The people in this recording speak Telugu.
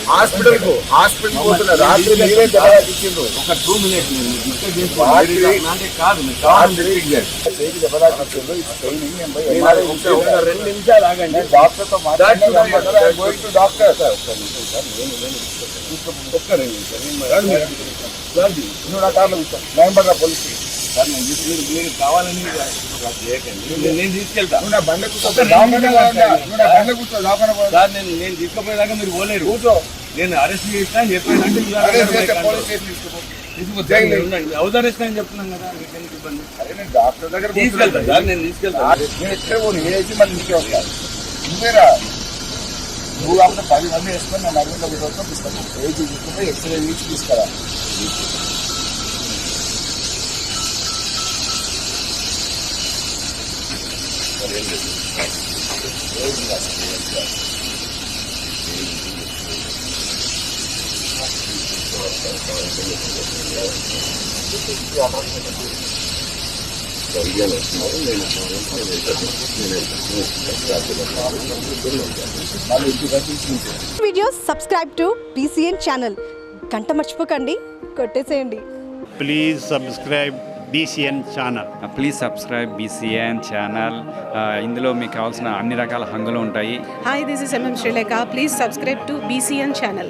హాస్పిటల్ పోతున్నా రాత్రి మీరే దెబ్బతించిండ్రు. ఒక 2 minutes కాదు 2 నిమిషాలు ఆగండి. డాక్టర్ తో మాట్లాడండి. పోలీసు మీరు కావాలని నేను తీసుకెళ్తా. నేను తీసుకుపోయేదాకా మీరు పోలేరు. నేను అరెస్ట్ చేసినా చెప్పానంటే అవతరిస్తా అని చెప్తున్నాను కదా. డాక్టర్ దగ్గర తీసుకెళ్తా సార్. నేను తీసుకెళ్తా. నువ్వేరా నువ్వు అప్పుడు 10 మంది వేసుకొని నన్ను అడుగుతా తీసుకొని ఏజ్ తీసుకుని ఎక్స్రే ఇచ్చి తీసుకురా. Videos subscribe to BCN channel. గంట మర్చిపోకండి, కొట్టేసేయండి. Please subscribe BCN channel. Please subscribe BCN channel. ఇందులో మీకు కావాల్సిన అన్ని రకాల హంగులు ఉంటాయి. Hi, this is MM Sri Lanka. Please subscribe to BCN channel.